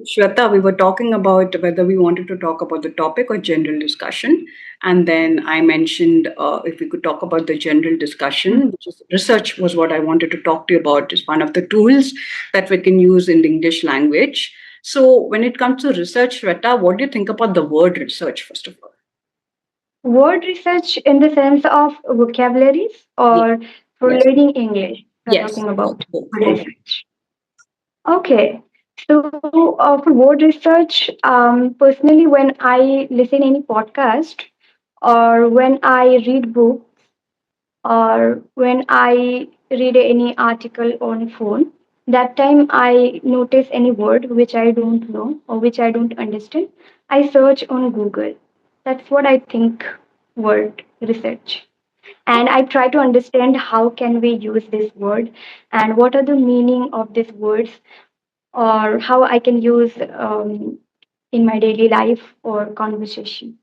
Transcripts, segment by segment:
Shweta, we were talking about whether we wanted to talk about the topic or general discussion. And then I mentioned if we could talk about the general discussion, which is research was what I wanted to talk to you about, is one of the tools that we can use in the English language. So when it comes to research, Shweta, what do you think about the word research, first of all? Word research in the sense of vocabularies Ye- or for Yes, learning English, we're yes, talking both, about both, word both. research. Okay. So for word research, personally, when I listen any podcast or when I read book or when I read any article on phone, that time I notice any word which I don't know or which I don't understand, I search on Google. That's what I think word research. And I try to understand how can we use this word and what are the meaning of these words or how I can use in my daily life or conversation.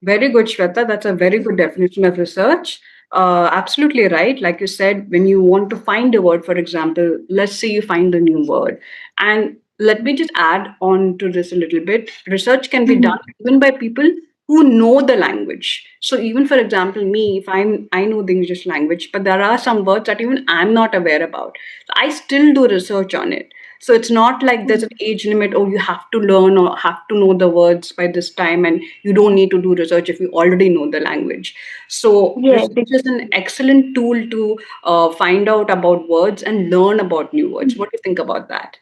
Very good, Shweta. That's a very good definition of research. Absolutely right. Like you said, when you want to find a word, for example, let's say you find a new word. And let me just add on to this a little bit. Research can be done Mhm. even by people who know the language. So even for example, me, if I know the English language, but there are some words that even I'm not aware about. I still do research on it. So it's not like there's an age limit, oh, you have to learn or have to know the words by this time, and you don't need to do research if you already know the language. So Yes, research is an excellent tool to find out about words and learn about new words. What do you think about that?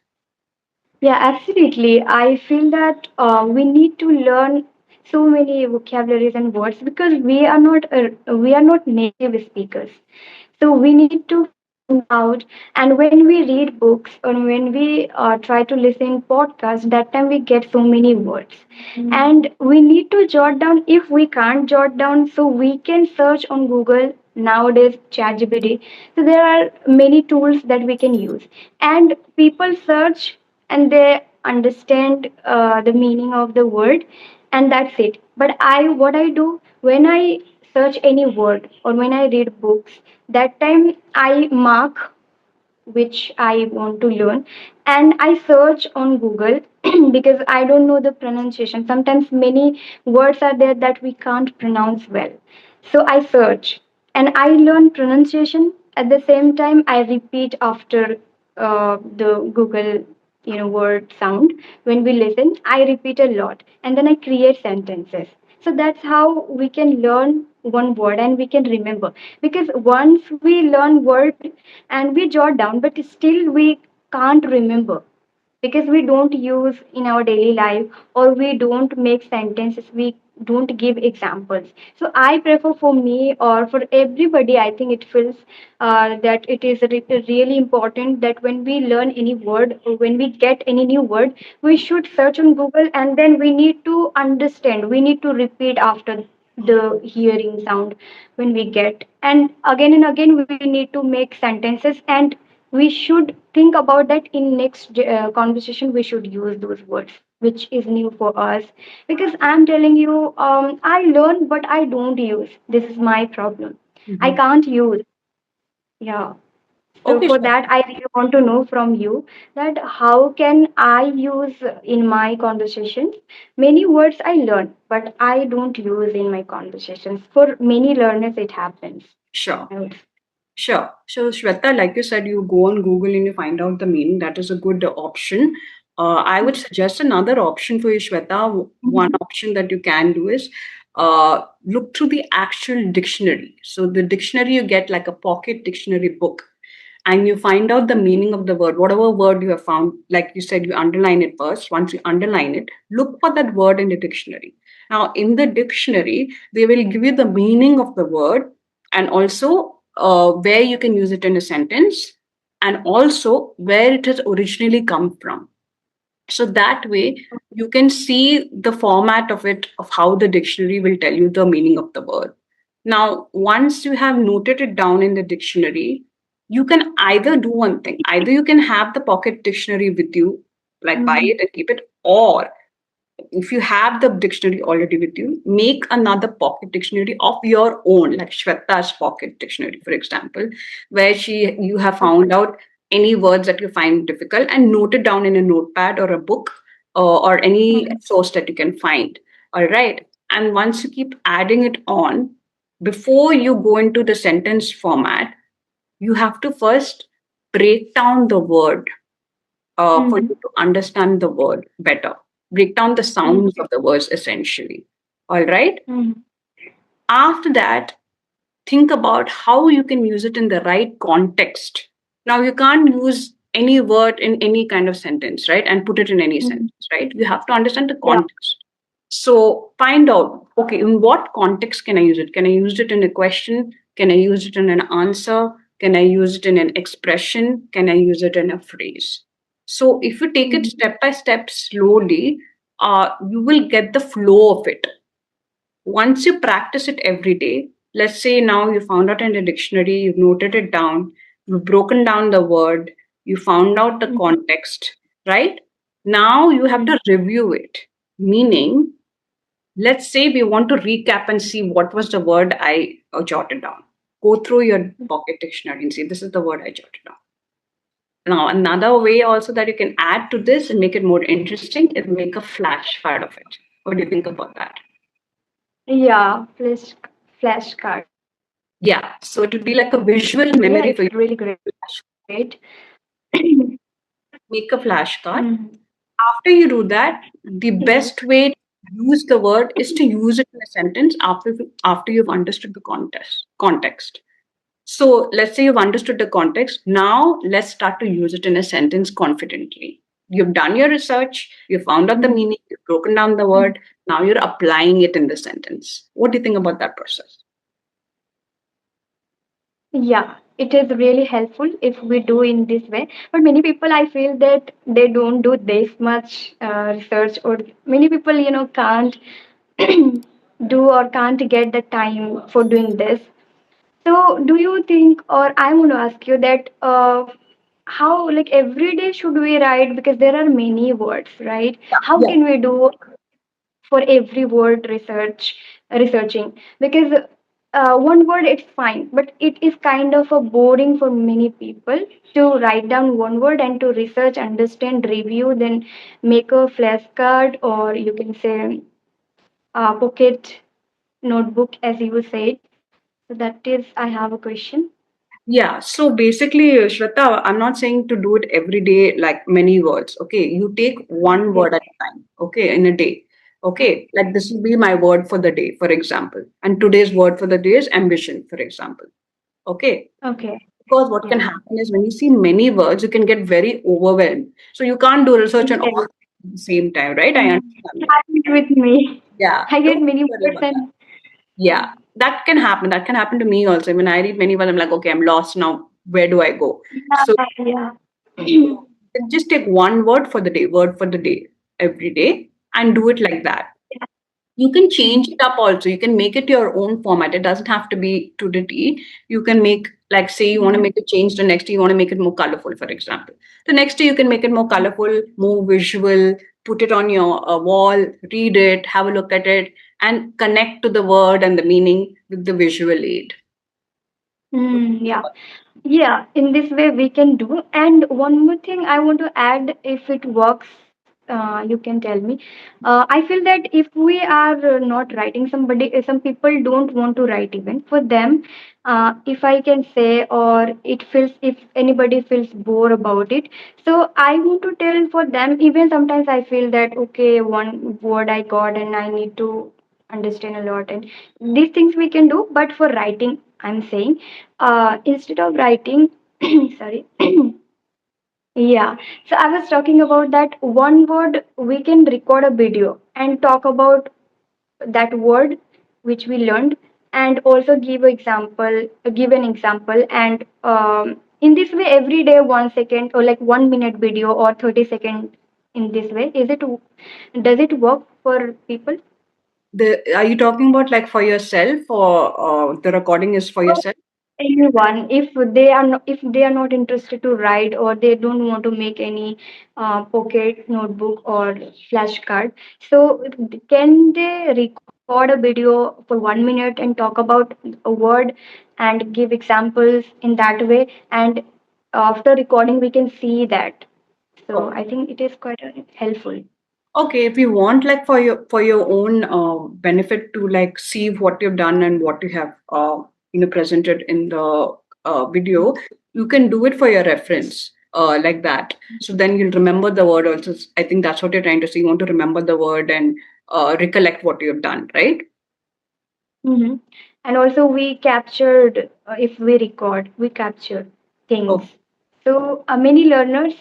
yeah, absolutely. I feel that we need to learn so many vocabularies and words because we are not native speakers. So we need to find out. And when we read books or when we try to listen podcasts, that time we get so many words, and we need to jot down. If we can't jot down, so we can search on Google nowadays, ChatGPT. So there are many tools that we can use, and people search and they understand the meaning of the word, and that's it. But I what I do when I search any word or when I read books, that time I mark which I want to learn, and I search on Google because I don't know the pronunciation. Sometimes many words are there that we can't pronounce well. So I search and I learn pronunciation. At the same time, I repeat after the Google word sound. When we listen, I repeat a lot and then I create sentences. So that's how we can learn one word and we can remember, because once we learn word and we jot down, but still we can't remember because we don't use in our daily life or we don't make sentences, we don't give examples. So I prefer, for me or for everybody, I think it feels that it is really important that when we learn any word or when we get any new word, we should search on Google and then we need to understand, we need to repeat after the hearing sound when we get, and again we need to make sentences, and we should think about that in next conversation we should use those words which is new for us, because I'm telling you, I learn but I don't use. This is my problem. I Mhm. can't use. Yeah. So Okay, for sure. that, I really want to know from you that how can I use in my conversations? Many words I learn, but I don't use in my conversations. For many learners, it happens. Sure. I would. Sure. So, Shweta, like you said, you go on Google and you find out the meaning. That is a good option. I would suggest another option for you, Shweta. One Mhm. option that you can do is look through the actual dictionary. So, the dictionary you get like a pocket dictionary book, and you find out the meaning of the word, whatever word you have found. Like you said, you underline it first. Once you underline it, look for that word in the dictionary. Now, in the dictionary, they will give you the meaning of the word and also where you can use it in a sentence and also where it has originally come from. So that way you can see the format of it, of how the dictionary will tell you the meaning of the word. Now, once you have noted it down in the dictionary, you can either do one thing, either you can have the pocket dictionary with you, like buy Mhm. it and keep it, or if you have the dictionary already with you, make another pocket dictionary of your own, like Shweta's pocket dictionary, for example, where you have found out any words that you find difficult and note it down in a notepad or a book, or any Mhm. source that you can find. All right. And once you keep adding it on, before you go into the sentence format, you have to first break down the word, for Mhm. you to understand the word better. Break down the Mhm. sounds of the words essentially. All right. Mhm. After that, think about how you can use it in the right context. Now, you can't use any word in any kind of sentence, right? And put it in any Mhm. sentence, right? You have to understand the Yeah. context. So find out, okay, in what context can I use it? Can I use it in a question? Can I use it in an answer? Can I use it in an expression? Can I use it in a phrase? So if you take it Mhm. step by step slowly, you will get the flow of it. Once you practice it every day, let's say now you found out in the dictionary, you've noted it down, you've broken down the word, you found out the Mhm. context, right? Now you have Mhm. to review it. Meaning, let's say we want to recap and see what was the word I jotted down. Go through your pocket dictionary and see this is the word I jotted down. Now, another way also that you can add to this and make it more interesting is make a flashcard of it. What do you think about that? Yeah. Flashcards. Yeah, so it would be like a visual Yeah, memory it's for you. really great. Make a flashcard. Mhm. After you do that, the best way to use the word is to use it in a sentence after you've understood the context. So let's say you've understood the context. Now let's start to use it in a sentence confidently. You've done your research, you found out the Mhm. meaning, you've broken down the word. Now you're applying it in the sentence. What do you think about that process? Yeah, it is really helpful if we do in this way. But many people, I feel that they don't do this much research, or many people, can't do or can't get the time for doing this. So, do you think, or I want to ask you that how, like, every day should we write? Because there are many words, right? How Yeah. can we do for every word researching? Because one word it's fine, but it is kind of a boring for many people to write down one word and to research, understand, review, then make a flashcard, or you can say pocket notebook, as you said. So that is, I have a question. Yeah, so basically, Shraddha, I'm not saying to do it every day like many words. Okay, you take one Yes. word at a time, okay, in a day. Okay, like this will be my word for the day, for example. And today's word for the day is ambition, for example. Okay, Okay. because what can Yeah. happen is when you see many words, you can get very overwhelmed. So you can't do research on all Yes. at the same time, right? I understand It that. happens with me. Yeah, I get don't many worry words about that. and Yeah, that can happen. That can happen to me also. When I read many words, I'm like, okay, I'm lost now. Where do I go? So yeah, so just take one word for the day, every day, and do it like that. You can change it up also. You can make it your own format. It doesn't have to be to the T. You can make, like, say, you want to make a change the next day, you want to make it more colorful, for example. The next day, you can make it more colorful, more visual, put it on your wall, read it, have a look at it, and connect to the word and the meaning with the visual aid. yeah. Yeah, in this way we can do. And one more thing I want to add, if it works, you can tell me. I feel that if we are not writing, some people don't want to write even. For them, if I can say, or it feels, if anybody feels bored about it, so I want to tell for them. Even sometimes I feel that okay, one word I got and I need to understand a lot, and these things we can do. But for writing, I'm saying instead of writing sorry yeah, so I was talking about that one word we can record a video and talk about that word which we learned, and also give an example, and in this way every day 1 second, or like 1 minute video, or 30 second. In this way, does it work for people? Are you talking about like for yourself, or the recording is for yourself? Anyone, if they are not interested to write, or they don't want to make any pocket notebook or flashcard, so can they record a video for 1 minute and talk about a word and give examples in that way, and after recording we can see that. So Okay. I think it is quite helpful. Okay, if you want like for your own benefit to like see what you've done and what you have presented in the video, you can do it for your reference like that. So then you'll remember the word also. I think that's what you're trying to say. You want to remember the word and recollect what you've done, right? Hmm. And also we captured, if we record, we capture things. Oh, So many learners,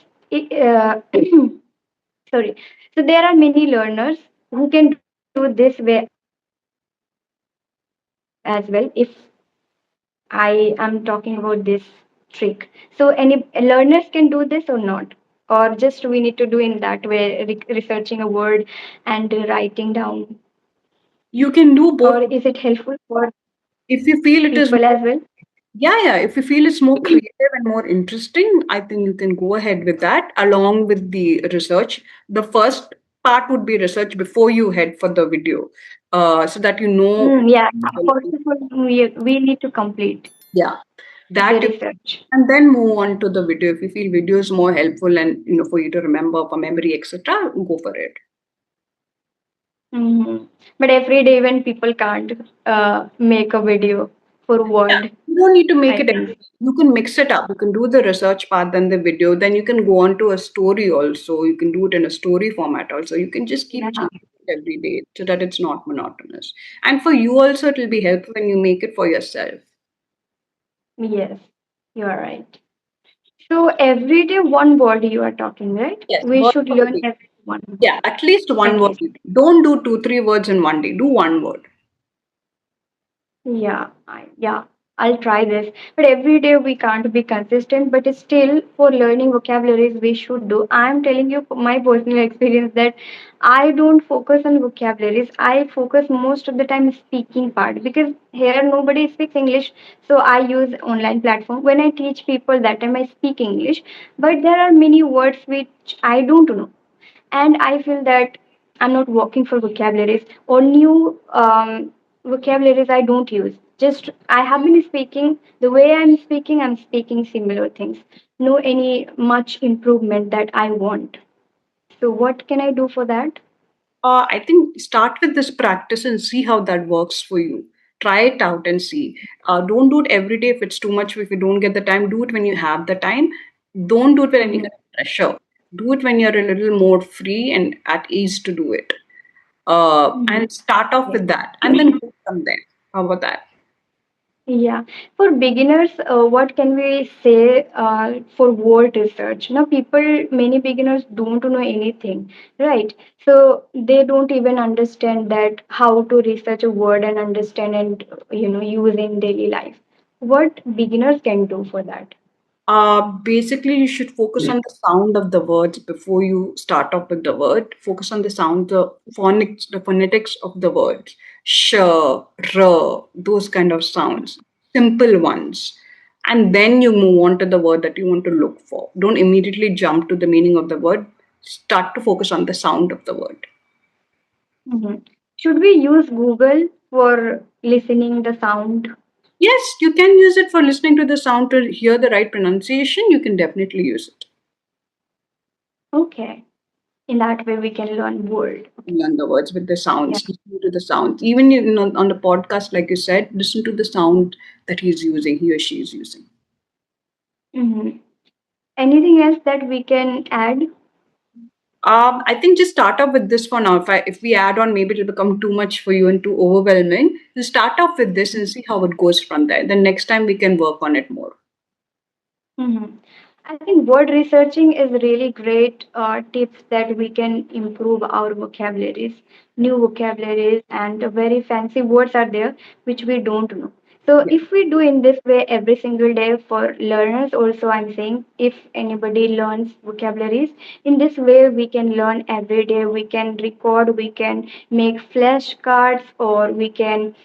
sorry. So there are many learners who can do this way as well. If I am talking about this trick. So any learners can do this or not, or just we need to do in that way, researching a word and writing down, you can do or both is it helpful for if you feel it is. people as well? Yeah, yeah. If you feel it's more creative and more interesting, I think you can go ahead with that along with the research. The first part would be research before you head for the video, so that you know. Yeah, first of all, we need to complete Yeah, the that you, research. and then move on to the video. If you feel video is more helpful and for you to remember for memory, etc., go for it. Hmm. But every day, when people can't make a video for Yeah, word, you don't need to make I it. think. You can mix it up. You can do the research part, then the video. Then you can go on to a story also. You can do it in a story format also. You can just keep Yeah. changing it every day so that it's not monotonous. And for you also, it will be helpful when you make it for yourself. Yes, you are right. So every day, one word you are talking, right? Yes, We word should for the learn day. every one. Yeah, at least one At word. least. Don't do two, three words in one day. Do one word. Yeah, yeah, I'll try this. But every day we can't be consistent, but still for learning vocabularies we should do. I'm telling you my personal experience that I don't focus on vocabularies. I focus most of the time speaking part because here nobody speaks English. So I use online platform. When I teach people that time I speak English, but there are many words which I don't know, and I feel that I'm not working for vocabularies or new vocabularies I don't use. Just I have been speaking the way I'm speaking similar things. No any much improvement that I want. So what can I do for that? I think start with this practice and see how that works for you. Try it out and see. Don't do it every day if it's too much. If you don't get the time, do it when you have the time. Don't do it with any Mhm. kind of pressure. Do it when you're a little more free and at ease to do it. Mhm. And start off Yeah. with that and then go from there. How about that? Yeah, for beginners, what can we say for word research? Now, many beginners don't know anything, right? So they don't even understand that how to research a word and understand and use in daily life. What beginners can do for that? Basically, you should focus on the sound of the words before you start off with the word. Focus on the sound, the phonetics of the words. Sh, r, those kind of sounds, simple ones. And then you move on to the word that you want to look for. Don't immediately jump to the meaning of the word. Start to focus on the sound of the word. Mhm. Should we use Google for listening the sound? Yes, you can use it for listening to the sound to hear the right pronunciation. You can definitely use it. Okay, in that way we can learn word. Okay. Learn the words with the Yeah. sounds, listen to the sounds. Even on the podcast, like you said, listen to the sound that he's using, he or she is using. Mhm. Anything else that we can add? I think just start off with this for now. If we add on, maybe it'll become too much for you and too overwhelming. Just start off with this and see how it goes from there. Then next time we can work on it more. Mhm. I think word researching is really great tips that we can improve our vocabularies, new vocabularies, and very fancy words are there which we don't know. So Yeah. if we do in this way every single day for learners, also I'm saying if anybody learns vocabularies in this way, we can learn every day. We can record, we can make flashcards, or we can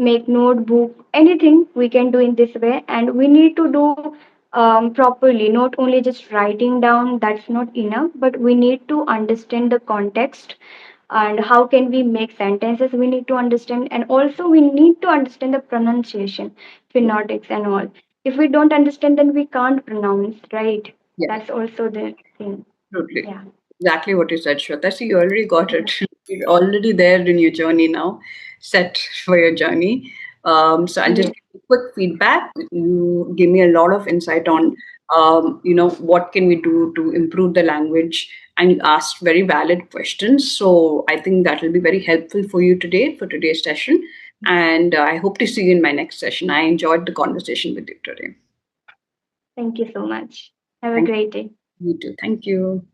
make notebook. Anything we can do in this way, and we need to do properly, not only just writing down, that's not enough, but we need to understand the context and how can we make sentences we need to understand, and also we need to understand the pronunciation, Yeah. phonetics and all. If we don't understand, then we can't pronounce, right? Yeah, That's also the thing. totally. Yeah. Exactly what you said, Shweta. See, you already got Yeah. it. You're already there in your journey now, set for your journey. So I'll just Yes. give you quick feedback. You give me a lot of insight on, what can we do to improve the language, and you asked very valid questions. So I think that will be very helpful for you today for today's session. And I hope to see you in my next session. I enjoyed the conversation with you today. Thank you so much. Have a Thank great day. you too. Thank you.